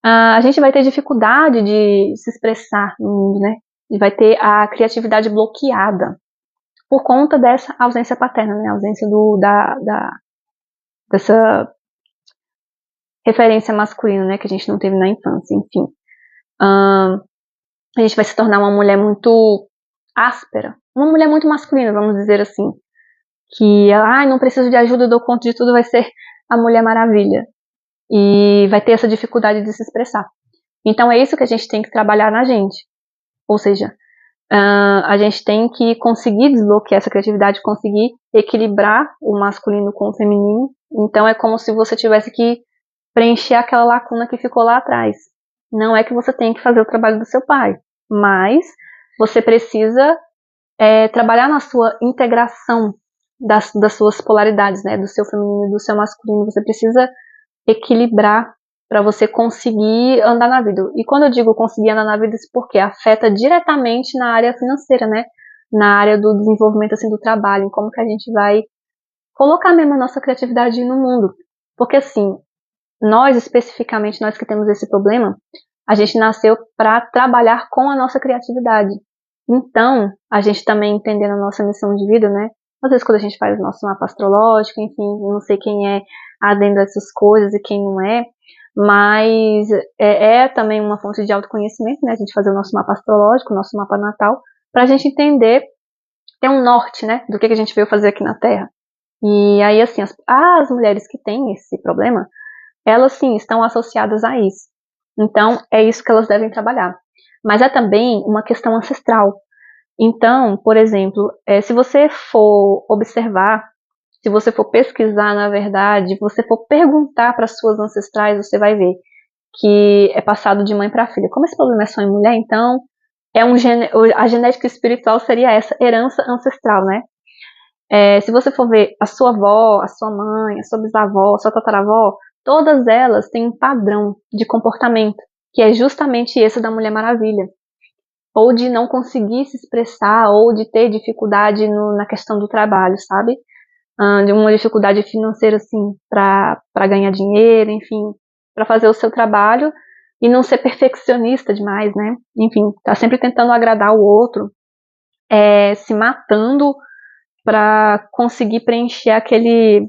A gente vai ter dificuldade de se expressar no mundo, né? E vai ter a criatividade bloqueada por conta dessa ausência paterna, né? A ausência dessa referência masculina, né? Que a gente não teve na infância, enfim. A gente vai se tornar uma mulher muito áspera, uma mulher muito masculina, vamos dizer assim, que não preciso de ajuda, eu dou conta de tudo, vai ser a Mulher Maravilha, e vai ter essa dificuldade de se expressar. Então é isso que a gente tem que trabalhar na gente, ou seja, a gente tem que conseguir desbloquear essa criatividade, conseguir equilibrar o masculino com o feminino. Então é como se você tivesse que preencher aquela lacuna que ficou lá atrás. Não é que você tem que fazer o trabalho do seu pai, mas você precisa trabalhar na sua integração das suas polaridades, né, do seu feminino e do seu masculino. Você precisa equilibrar para você conseguir andar na vida. E quando eu digo conseguir andar na vida, isso porque afeta diretamente na área financeira, né, na área do desenvolvimento assim do trabalho, em como que a gente vai colocar mesmo a nossa criatividade no mundo. Porque assim, nós especificamente, nós que temos esse problema, a gente nasceu para trabalhar com a nossa criatividade. Então, a gente também entendendo a nossa missão de vida, né? Às vezes quando a gente faz o nosso mapa astrológico, enfim, não sei quem é adendo a essas coisas e quem não é, mas é também uma fonte de autoconhecimento, né? A gente fazer o nosso mapa astrológico, o nosso mapa natal, para a gente entender, ter um norte, né? Do que a gente veio fazer aqui na Terra. E aí, assim, as mulheres que têm esse problema, elas sim estão associadas a isso. Então, é isso que elas devem trabalhar. Mas é também uma questão ancestral. Então, por exemplo, se você for observar, se você for pesquisar, na verdade, você for perguntar para suas ancestrais, você vai ver que é passado de mãe para filha. Como esse problema é só em mulher, então a genética espiritual seria essa herança ancestral, né? Se você for ver a sua avó, a sua mãe, a sua bisavó, a sua tataravó, todas elas têm um padrão de comportamento, que é justamente esse da Mulher Maravilha. Ou de não conseguir se expressar, ou de ter dificuldade na questão do trabalho, sabe? De uma dificuldade financeira, assim, para ganhar dinheiro, enfim, para fazer o seu trabalho e não ser perfeccionista demais, né? Enfim, tá sempre tentando agradar o outro, se matando para conseguir preencher aquele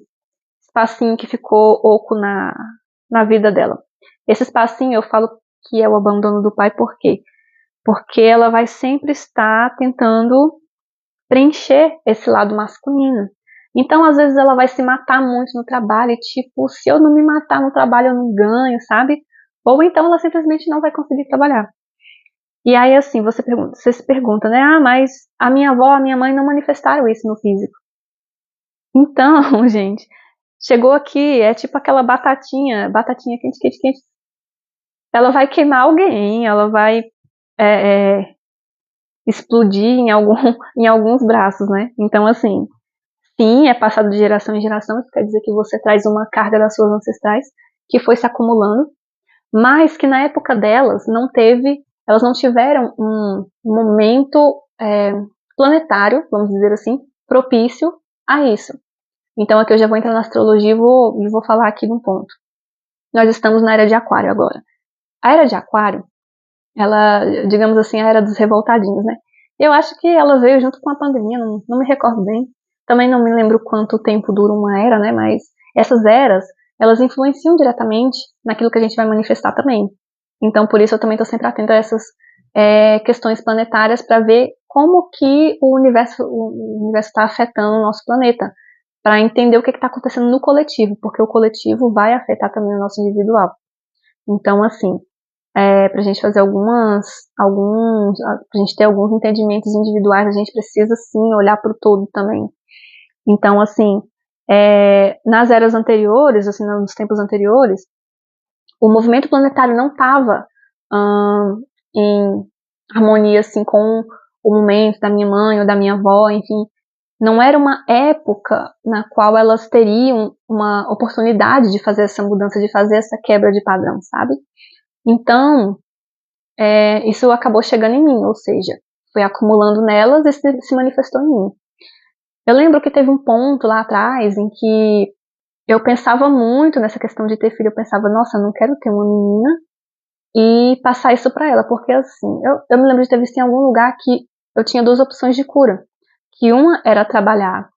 espacinho que ficou oco na vida dela. Esse espacinho eu falo que é o abandono do pai, por quê? Porque ela vai sempre estar tentando preencher esse lado masculino. Então, às vezes, ela vai se matar muito no trabalho, e tipo, se eu não me matar no trabalho, eu não ganho, sabe? Ou então ela simplesmente não vai conseguir trabalhar. E aí, assim, você se pergunta, né? Ah, mas a minha avó, a minha mãe não manifestaram isso no físico. Então, gente, chegou aqui, é tipo aquela batatinha quente, quente, quente. Ela vai queimar alguém, ela vai explodir em alguns braços, né? Então, assim, sim, é passado de geração em geração, isso quer dizer que você traz uma carga das suas ancestrais que foi se acumulando, mas que na época delas elas não tiveram um momento planetário, vamos dizer assim, propício a isso. Então aqui eu já vou entrar na astrologia e vou falar aqui de um ponto. Nós estamos na era de Aquário agora. A era de Aquário, ela, digamos assim, a era dos revoltadinhos, né? Eu acho que ela veio junto com a pandemia, não me recordo bem. Também não me lembro quanto tempo dura uma era, né? Mas essas eras, elas influenciam diretamente naquilo que a gente vai manifestar também. Então, por isso eu também estou sempre atenta a essas questões planetárias para ver como que o universo está afetando o nosso planeta, para entender o que está acontecendo no coletivo, porque o coletivo vai afetar também o nosso individual. Então, assim, para a gente fazer pra gente ter alguns entendimentos individuais, a gente precisa sim olhar para o todo também. Então, assim, nas eras anteriores, assim, nos tempos anteriores, o movimento planetário não estava em harmonia assim com o momento da minha mãe ou da minha avó, enfim. Não era uma época na qual elas teriam uma oportunidade de fazer essa mudança, de fazer essa quebra de padrão, sabe? Então, isso acabou chegando em mim, ou seja, foi acumulando nelas e se manifestou em mim. Eu lembro que teve um ponto lá atrás em que eu pensava muito nessa questão de ter filho. Eu pensava, nossa, eu não quero ter uma menina e passar isso pra ela, porque assim, eu me lembro de ter visto em algum lugar que eu tinha duas opções de cura. Que uma era trabalhar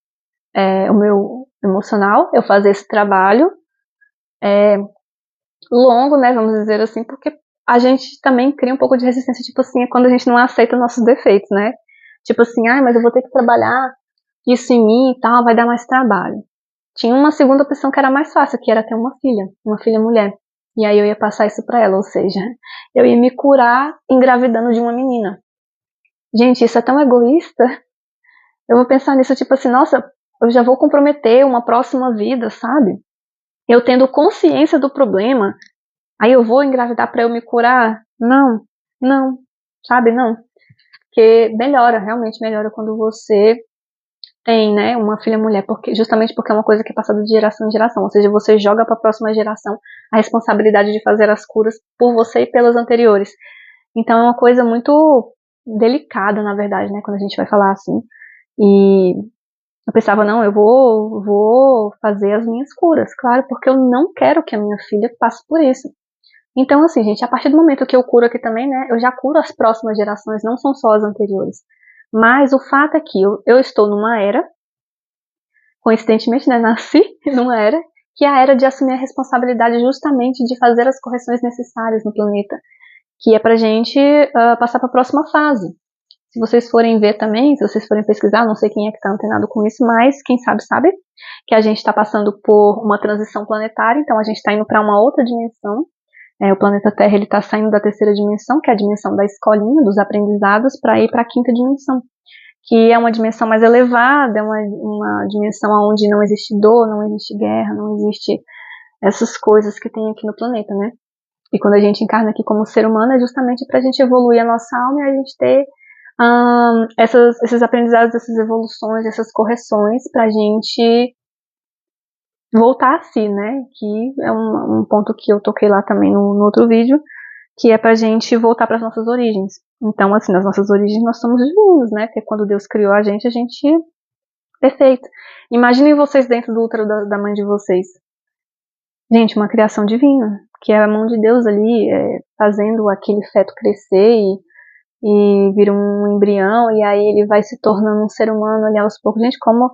o meu emocional, eu fazer esse trabalho longo, né, vamos dizer assim, porque a gente também cria um pouco de resistência, tipo assim, é quando a gente não aceita nossos defeitos, né? Tipo assim, mas eu vou ter que trabalhar isso em mim e tal, vai dar mais trabalho. Tinha uma segunda opção que era mais fácil, que era ter uma filha mulher. E aí eu ia passar isso pra ela, ou seja, eu ia me curar engravidando de uma menina. Gente, isso é tão egoísta. Eu vou pensar nisso, tipo assim, nossa, eu já vou comprometer uma próxima vida, sabe? Eu tendo consciência do problema, aí eu vou engravidar pra eu me curar? Não, não, sabe, não. Porque melhora, realmente melhora quando você tem, né, uma filha mulher, justamente porque é uma coisa que é passada de geração em geração, ou seja, você joga para a próxima geração a responsabilidade de fazer as curas por você e pelas anteriores. Então é uma coisa muito delicada, na verdade, né, quando a gente vai falar assim. E eu pensava, não, eu vou fazer as minhas curas, claro, porque eu não quero que a minha filha passe por isso. Então, assim, gente, a partir do momento que eu curo aqui também, né, eu já curo as próximas gerações, não são só as anteriores. Mas o fato é que eu estou numa era, coincidentemente, né, nasci numa era, que é a era de assumir a responsabilidade justamente de fazer as correções necessárias no planeta, que é pra gente passar para a próxima fase. Se vocês forem ver também, se vocês forem pesquisar, não sei quem é que está antenado com isso, mas quem sabe, sabe, que a gente está passando por uma transição planetária, então a gente está indo para uma outra dimensão. O planeta Terra ele está saindo da terceira dimensão, que é a dimensão da escolinha, dos aprendizados, para ir para a quinta dimensão, que é uma dimensão mais elevada, é uma dimensão onde não existe dor, não existe guerra, não existe essas coisas que tem aqui no planeta, né? E quando a gente encarna aqui como ser humano é justamente para a gente evoluir a nossa alma e a gente ter esses aprendizados, essas evoluções, essas correções para a gente voltar a si, né? Que é um ponto que eu toquei lá também no outro vídeo, que é pra gente voltar para as nossas origens. Então, assim, nas nossas origens nós somos divinos, né? Porque quando Deus criou a gente perfeito. Imaginem vocês dentro do útero da mãe de vocês. Gente, uma criação divina, que é a mão de Deus ali, fazendo aquele feto crescer e vir um embrião, e aí ele vai se tornando um ser humano ali aos poucos. Gente, como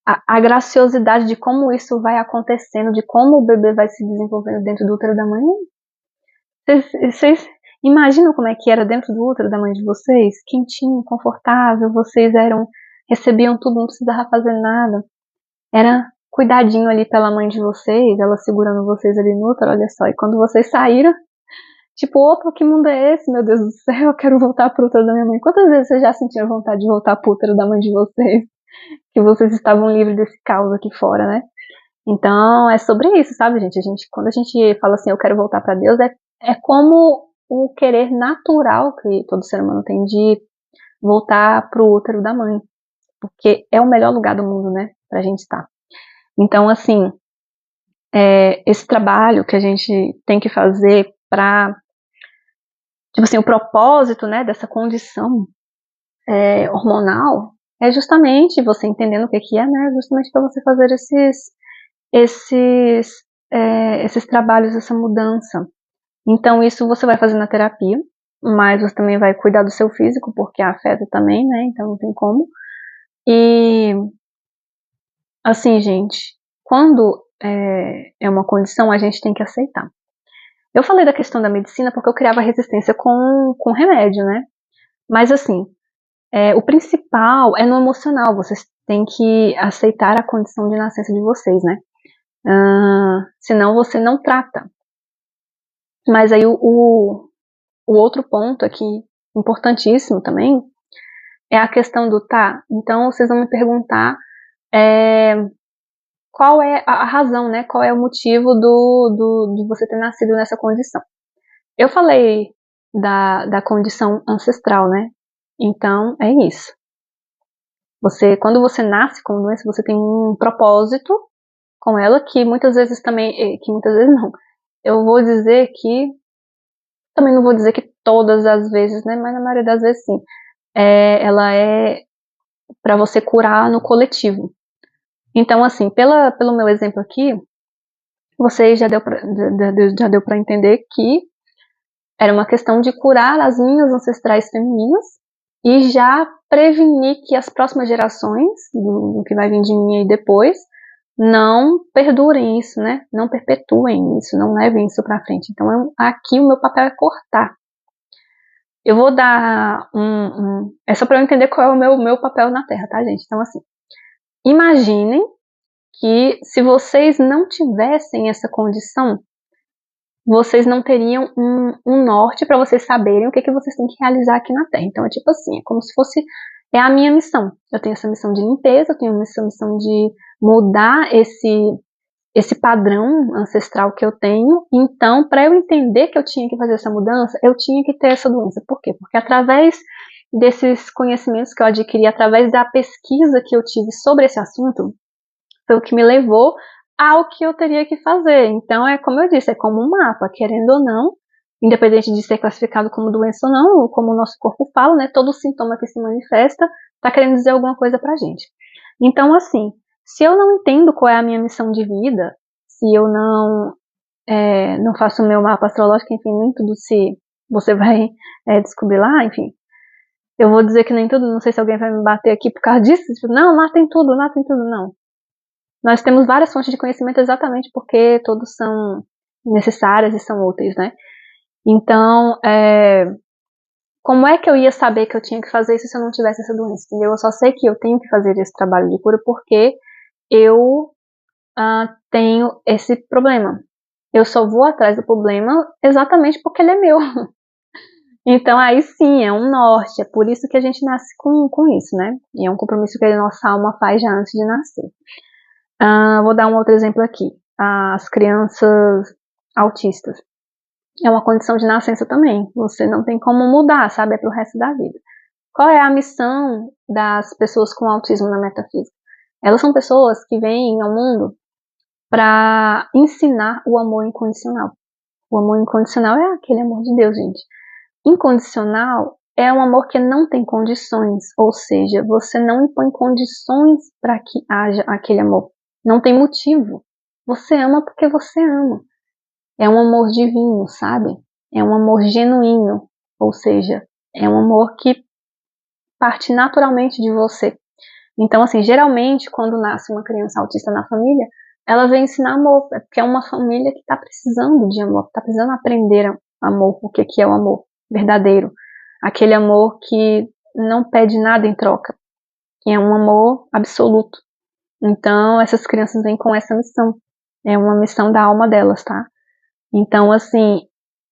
a graciosidade de como isso vai acontecendo, de como o bebê vai se desenvolvendo dentro do útero da mãe. Vocês imaginam como é que era dentro do útero da mãe de vocês? Quentinho, confortável, vocês recebiam tudo, não precisava fazer nada. Era cuidadinho ali pela mãe de vocês, ela segurando vocês ali no útero, olha só. E quando vocês saíram, tipo, opa, que mundo é esse? Meu Deus do céu, eu quero voltar pro útero da minha mãe. Quantas vezes vocês já sentiram vontade de voltar pro útero da mãe de vocês? Que vocês estavam livres desse caos aqui fora, né? Então, é sobre isso, sabe, gente? Quando a gente fala assim, eu quero voltar para Deus, é como o querer natural que todo ser humano tem de voltar pro útero da mãe. Porque é o melhor lugar do mundo, né? Pra gente estar. Então, assim, esse trabalho que a gente tem que fazer pra, tipo assim, o propósito, né, dessa condição hormonal é justamente você entendendo o que é, né? Justamente para você fazer esses trabalhos, essa mudança. Então isso você vai fazer na terapia, mas você também vai cuidar do seu físico, porque afeta também, né? Então não tem como. E assim, gente, quando é uma condição, a gente tem que aceitar. Eu falei da questão da medicina porque eu criava resistência com remédio, né? Mas assim, o principal é no emocional, vocês têm que aceitar a condição de nascença de vocês, né? Senão você não trata. Mas aí o outro ponto aqui, importantíssimo também, é a questão do então vocês vão me perguntar qual é a razão, né? Qual é o motivo de você ter nascido nessa condição. Eu falei da condição ancestral, né? Então, é isso. Quando você nasce com doença, você tem um propósito com ela, que muitas vezes não. Eu vou dizer que, também não vou dizer que todas as vezes, né? Mas na maioria das vezes sim. Ela é para você curar no coletivo. Então, assim, pelo meu exemplo aqui, você já deu para entender que era uma questão de curar as linhas ancestrais femininas e já prevenir que as próximas gerações, do que vai vir de mim aí depois, não perdurem isso, né? Não perpetuem isso, não levem isso para frente. Então, aqui o meu papel é cortar. Eu vou dar é só para eu entender qual é o meu papel na Terra, tá, gente? Então, assim, imaginem que se vocês não tivessem essa condição, vocês não teriam um norte para vocês saberem o que vocês têm que realizar aqui na Terra. Então, é tipo assim, é como se fosse a minha missão. Eu tenho essa missão de limpeza, eu tenho essa missão de mudar esse padrão ancestral que eu tenho. Então, para eu entender que eu tinha que fazer essa mudança, eu tinha que ter essa doença. Por quê? Porque através desses conhecimentos que eu adquiri, através da pesquisa que eu tive sobre esse assunto, foi o que me levou ao que eu teria que fazer. Então, como eu disse, é como um mapa, querendo ou não, independente de ser classificado como doença ou não, como o nosso corpo fala, né, todo sintoma que se manifesta está querendo dizer alguma coisa pra gente. Então, assim, se eu não entendo qual é a minha missão de vida, se eu não faço o meu mapa astrológico, enfim, nem tudo se você vai descobrir lá, enfim, eu vou dizer que nem tudo, não sei se alguém vai me bater aqui por causa disso, tipo, não, lá tem tudo, não. Nós temos várias fontes de conhecimento exatamente porque todos são necessárias e são úteis, né? Então, como é que eu ia saber que eu tinha que fazer isso se eu não tivesse essa doença, entendeu? Eu só sei que eu tenho que fazer esse trabalho de cura porque eu tenho esse problema. Eu só vou atrás do problema exatamente porque ele é meu. Então aí sim, é um norte, é por isso que a gente nasce com isso, né? E é um compromisso que a nossa alma faz já antes de nascer. Vou dar um outro exemplo aqui. As crianças autistas. É uma condição de nascença também. Você não tem como mudar, sabe? É pro resto da vida. Qual é a missão das pessoas com autismo na metafísica? Elas são pessoas que vêm ao mundo para ensinar o amor incondicional. O amor incondicional é aquele amor de Deus, gente. Incondicional é um amor que não tem condições, ou seja, você não impõe condições para que haja aquele amor. Não tem motivo. Você ama porque você ama. É um amor divino, sabe? É um amor genuíno, ou seja, é um amor que parte naturalmente de você. Então, assim, geralmente, quando nasce uma criança autista na família, ela vem ensinar amor, porque é uma família que está precisando de amor, está precisando aprender amor, o que é o amor verdadeiro. Aquele amor que não pede nada em troca, que é um amor absoluto. Então, essas crianças vêm com essa missão. É uma missão da alma delas, tá? Então, assim,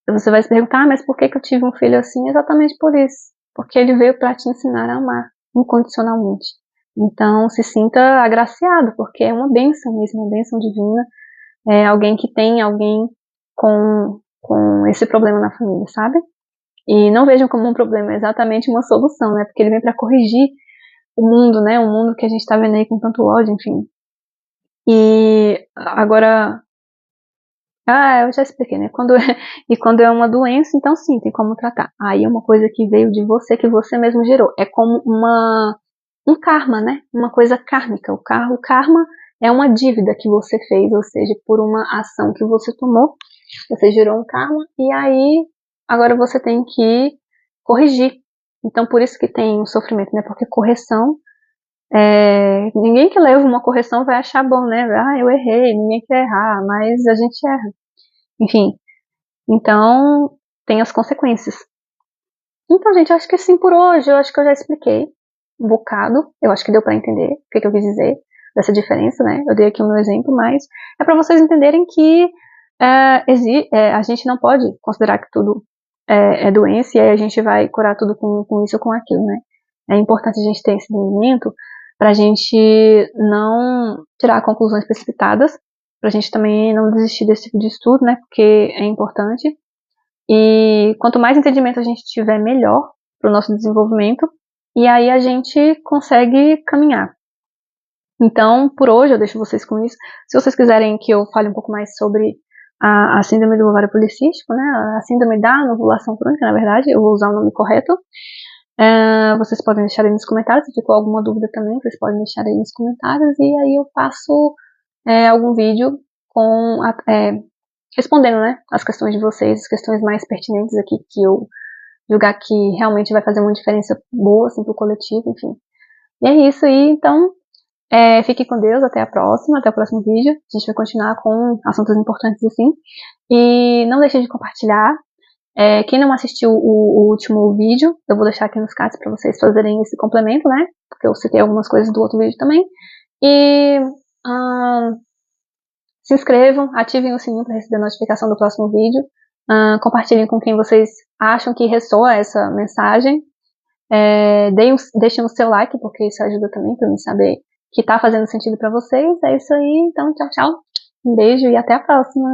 você vai se perguntar, mas por que eu tive um filho assim? Exatamente por isso. Porque ele veio para te ensinar a amar incondicionalmente. Então, se sinta agraciado, porque é uma bênção mesmo, uma bênção divina. É alguém que tem alguém com esse problema na família, sabe? E não vejam como um problema, é exatamente uma solução, né? Porque ele vem para corrigir o mundo, né? O mundo que a gente tá vendo aí com tanto ódio, enfim. E agora, eu já expliquei, né? Quando é uma doença, então sim, tem como tratar. Aí é uma coisa que veio de você, que você mesmo gerou. É como um karma, né? Uma coisa kármica. O karma é uma dívida que você fez, ou seja, por uma ação que você tomou, você gerou um karma, e aí agora você tem que corrigir. Então por isso que tem o sofrimento, né? Porque correção, ninguém que leva uma correção vai achar bom, né? Eu errei, ninguém quer errar, mas a gente erra. Enfim, então tem as consequências. Então, gente, acho que assim por hoje, eu acho que eu já expliquei um bocado. Eu acho que deu para entender o que eu quis dizer dessa diferença, né? Eu dei aqui o meu exemplo, mas é para vocês entenderem que a gente não pode considerar que tudo é doença e aí a gente vai curar tudo com isso ou com aquilo, né? É importante a gente ter esse entendimento para a gente não tirar conclusões precipitadas, para a gente também não desistir desse tipo de estudo, né? Porque é importante. E quanto mais entendimento a gente tiver, melhor para o nosso desenvolvimento. E aí a gente consegue caminhar. Então, por hoje, eu deixo vocês com isso. Se vocês quiserem que eu fale um pouco mais sobre a síndrome do ovário policístico, né, a síndrome da anovulação crônica, na verdade, eu vou usar o nome correto, vocês podem deixar aí nos comentários. Se ficou alguma dúvida também, vocês podem deixar aí nos comentários. E aí eu faço algum vídeo respondendo, né, as questões de vocês, as questões mais pertinentes aqui que eu julgar que realmente vai fazer uma diferença boa, assim, pro coletivo, enfim. E é isso aí, então, fique com Deus, até o próximo vídeo. A gente vai continuar com assuntos importantes assim. E não deixe de compartilhar. Quem não assistiu o último vídeo, eu vou deixar aqui nos cards para vocês fazerem esse complemento, né, porque eu citei algumas coisas do outro vídeo também. E se inscrevam, ativem o sininho para receber a notificação do próximo vídeo. Compartilhem com quem vocês acham que ressoa essa mensagem. Deixem o seu like, porque isso ajuda também para mim saber que tá fazendo sentido para vocês. É isso aí, então tchau, tchau. Um beijo e até a próxima.